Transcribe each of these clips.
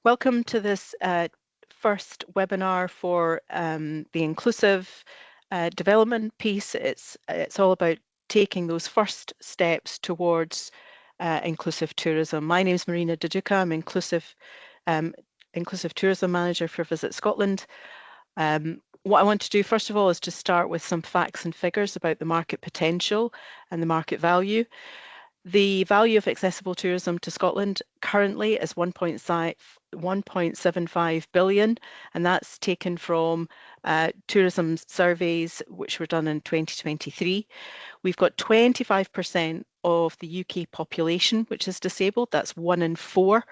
Welcome to this first webinar for the inclusive development piece. It's all about taking those first steps towards inclusive tourism. My name is Marina Daduka. I'm inclusive tourism manager for Visit Scotland. What I want to do first of all is to start with some facts and figures about the market potential and the market value. The value of accessible tourism to Scotland currently is 1.75 billion, and that's taken from tourism surveys which were done in 2023. We've got 25% of the UK population which is disabled. That's 1 in 4,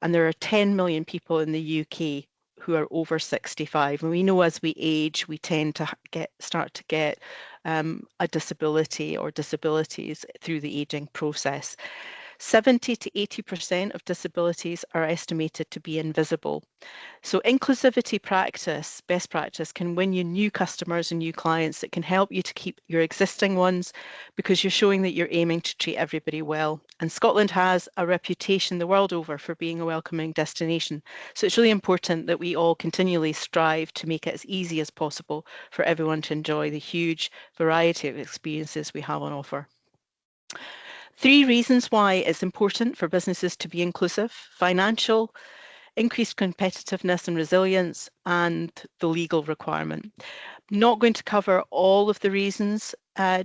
and there are 10 million people in the UK who are over 65. And we know as we age, we tend to start to get a disability or disabilities through the aging process. 70 to 80% of disabilities are estimated to be invisible. So inclusivity practice, best practice, can win you new customers and new clients. It can help you to keep your existing ones because you're showing that you're aiming to treat everybody well. And Scotland has a reputation the world over for being a welcoming destination. So it's really important that we all continually strive to make it as easy as possible for everyone to enjoy the huge variety of experiences we have on offer. 3 reasons why it's important for businesses to be inclusive: financial, increased competitiveness and resilience, and the legal requirement. Not going to cover all of the reasons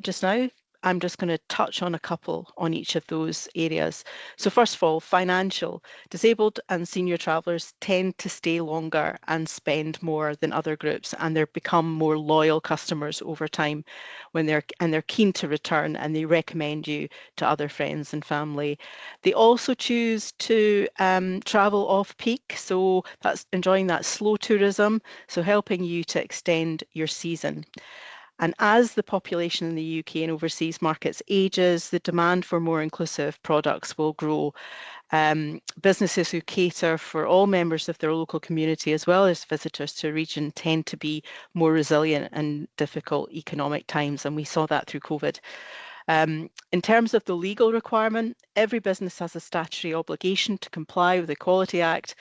just now. I'm just going to touch on a couple on each of those areas. So first of all, financial. Disabled and senior travellers tend to stay longer and spend more than other groups, and they become more loyal customers over time when they're keen to return, and they recommend you to other friends and family. They also choose to travel off-peak, so that's enjoying that slow tourism, so helping you to extend your season. And as the population in the UK and overseas markets ages, the demand for more inclusive products will grow. Businesses who cater for all members of their local community as well as visitors to a region tend to be more resilient in difficult economic times, and we saw that through COVID. In terms of the legal requirement, every business has a statutory obligation to comply with the Equality Act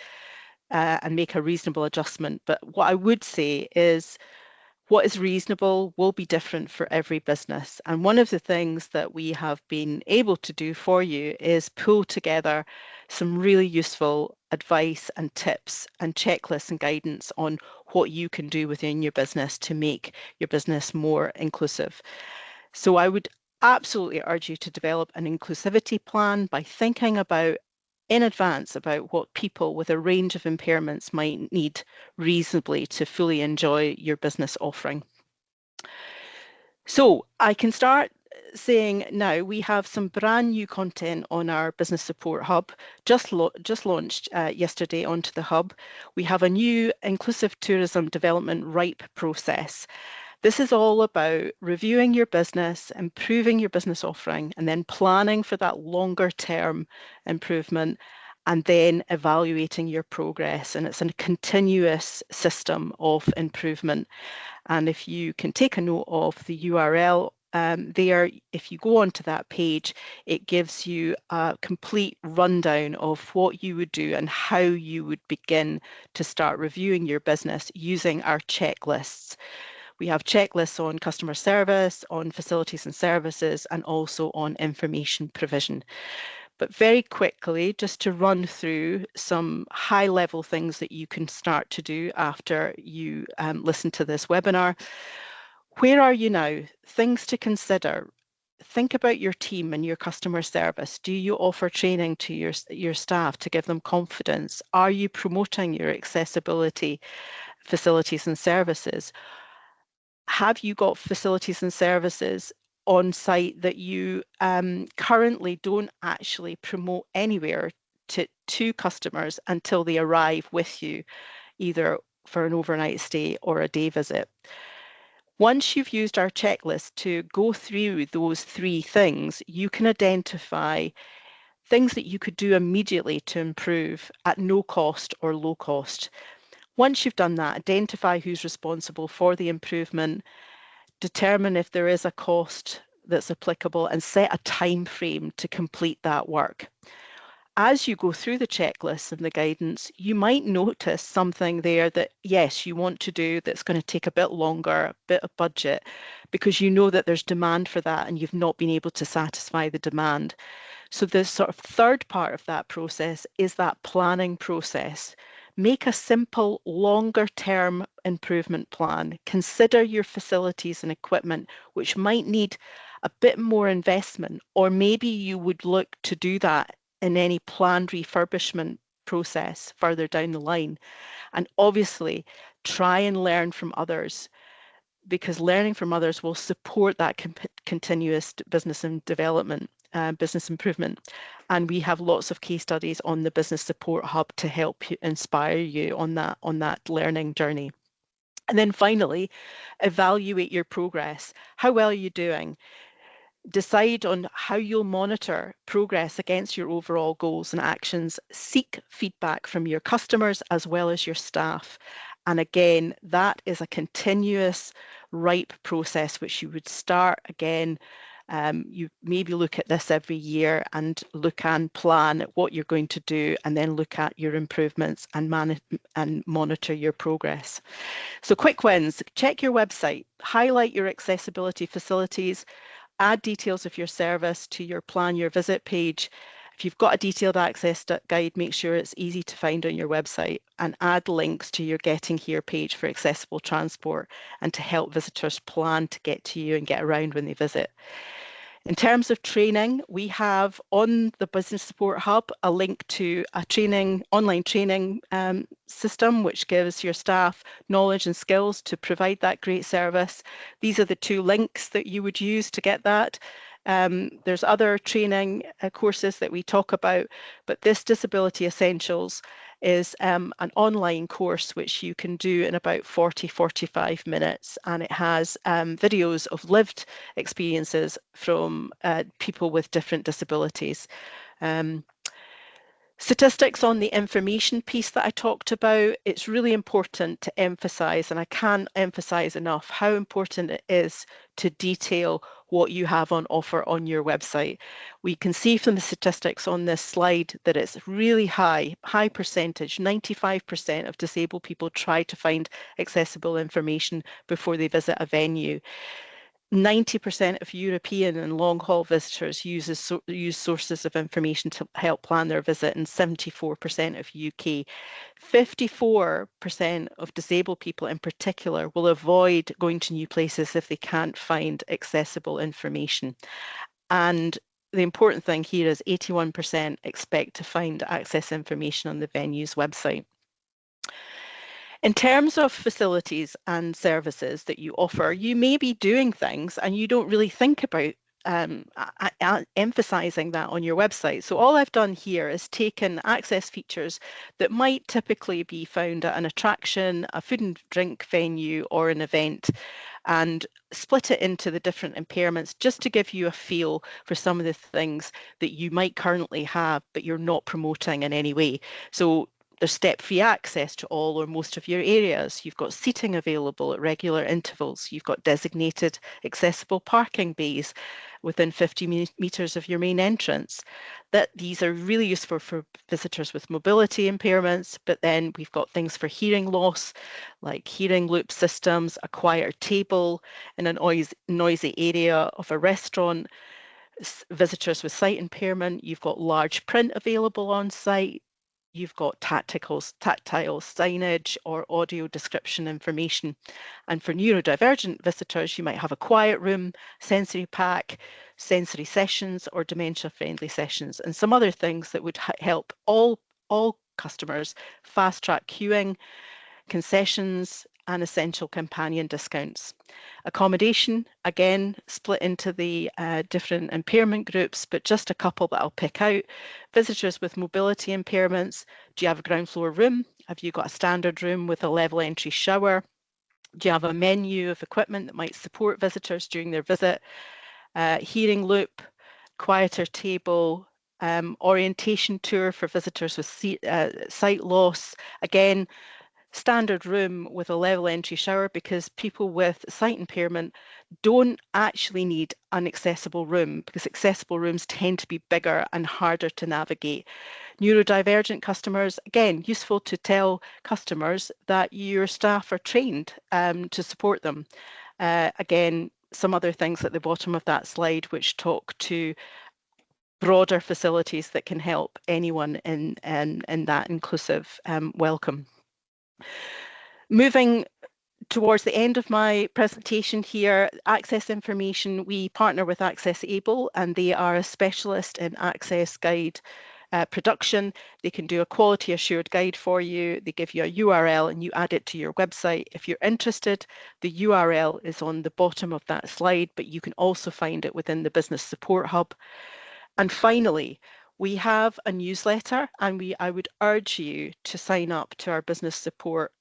and make a reasonable adjustment. But what I would say is what is reasonable will be different for every business. And one of the things that we have been able to do for you is pull together some really useful advice and tips and checklists and guidance on what you can do within your business to make your business more inclusive. So I would absolutely urge you to develop an inclusivity plan by thinking about in advance about what people with a range of impairments might need reasonably to fully enjoy your business offering. So I can start saying now we have some brand new content on our business support hub, just launched yesterday onto the hub. We have a new inclusive tourism development RIPE process. This is all about reviewing your business, improving your business offering, and then planning for that longer term improvement, and then evaluating your progress. And it's a continuous system of improvement. And if you can take a note of the URL there, if you go onto that page, it gives you a complete rundown of what you would do and how you would begin to start reviewing your business using our checklists. We have checklists on customer service, on facilities and services, and also on information provision. But very quickly, just to run through some high-level things that you can start to do after you listen to this webinar. Where are you now? Things to consider. Think about your team and your customer service. Do you offer training to your staff to give them confidence? Are you promoting your accessibility facilities and services? Have you got facilities and services on site that you currently don't actually promote anywhere to customers until they arrive with you, either for an overnight stay or a day visit? Once you've used our checklist to go through those 3 things, you can identify things that you could do immediately to improve at no cost or low cost. Once you've done that, identify who's responsible for the improvement, determine if there is a cost that's applicable, and set a time frame to complete that work. As you go through the checklists and the guidance, you might notice something there that, yes, you want to do that's going to take a bit longer, a bit of budget, because you know that there's demand for that and you've not been able to satisfy the demand. So the sort of third part of that process is that planning process. Make a simple, longer term improvement plan. Consider your facilities and equipment, which might need a bit more investment, or maybe you would look to do that in any planned refurbishment process further down the line. And obviously, try and learn from others, because learning from others will support that continuous business and development, business improvement. And we have lots of case studies on the Business Support Hub to help you, inspire you on that learning journey. And then finally, evaluate your progress. How well are you doing? Decide on how you'll monitor progress against your overall goals and actions. Seek feedback from your customers as well as your staff. And again, that is a continuous ripe process, which you would start again. You maybe look at this every year and look and plan what you're going to do, and then look at your improvements and monitor your progress. So quick wins: check your website, highlight your accessibility facilities, add details of your service to your plan your visit page. If you've got a detailed access guide, make sure it's easy to find on your website, and add links to your Getting Here page for accessible transport and to help visitors plan to get to you and get around when they visit. In terms of training, we have on the Business Support Hub a link to a online training system, which gives your staff knowledge and skills to provide that great service. These are the two links that you would use to get that. There's other training courses that we talk about, but this Disability Essentials is an online course which you can do in about 45 minutes, and it has videos of lived experiences from people with different disabilities. Statistics on the information piece that I talked about, it's really important to emphasize, and I can't emphasize enough how important it is to detail what you have on offer on your website. We can see from the statistics on this slide that it's really high percentage. 95% of disabled people try to find accessible information before they visit a venue. 90% of European and long-haul visitors use sources of information to help plan their visit, and 74% of UK. 54% of disabled people in particular will avoid going to new places if they can't find accessible information. And the important thing here is 81% expect to find access information on the venue's website. In terms of facilities and services that you offer, you may be doing things and you don't really think about emphasizing that on your website. So all I've done here is taken access features that might typically be found at an attraction, a food and drink venue, or an event, and split it into the different impairments just to give you a feel for some of the things that you might currently have but you're not promoting in any way. So there's step-free access to all or most of your areas. You've got seating available at regular intervals. You've got designated accessible parking bays within 50 metres of your main entrance. These are really useful for visitors with mobility impairments, but then we've got things for hearing loss, like hearing loop systems, a quieter table in a noisy area of a restaurant. Visitors with sight impairment, you've got large print available on site. You've got tactile signage or audio description information. And for neurodivergent visitors, you might have a quiet room, sensory pack, sensory sessions, or dementia-friendly sessions, and some other things that would help all customers fast-track queuing, concessions, and essential companion discounts. Accommodation, again, split into the different impairment groups, but just a couple that I'll pick out. Visitors with mobility impairments, do you have a ground floor room? Have you got a standard room with a level entry shower? Do you have a menu of equipment that might support visitors during their visit? Hearing loop, quieter table, orientation tour for visitors with sight loss. Again, standard room with a level entry shower, because people with sight impairment don't actually need an accessible room, because accessible rooms tend to be bigger and harder to navigate. Neurodivergent customers, again, useful to tell customers that your staff are trained to support them. Again, some other things at the bottom of that slide which talk to broader facilities that can help anyone in that inclusive welcome. Moving towards the end of my presentation here, access information, we partner with Accessible, and they are a specialist in access guide production. They can do a quality assured guide for you. They give you a URL and you add it to your website. If you're interested, the URL is on the bottom of that slide, but you can also find it within the Business Support Hub. And finally, we have a newsletter, and I would urge you to sign up to our Business Support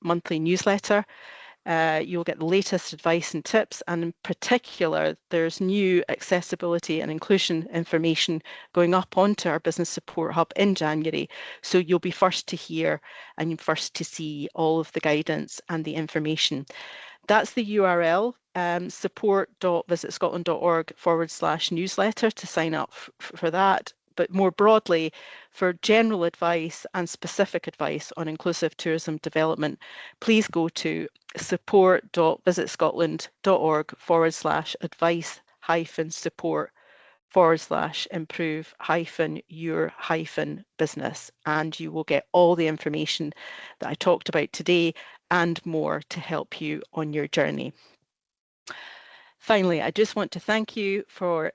monthly newsletter. You'll get the latest advice and tips, and in particular, there's new accessibility and inclusion information going up onto our Business Support Hub in January. So you'll be first to hear and first to see all of the guidance and the information. That's the URL, support.visitscotland.org/newsletter to sign up for that. But more broadly, for general advice and specific advice on inclusive tourism development, please go to support.visitscotland.org/advice-support/improve-your-business, and you will get all the information that I talked about today and more to help you on your journey. Finally, I just want to thank you for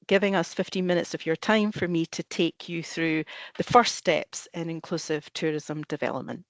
giving us 15 minutes of your time for me to take you through the first steps in inclusive tourism development.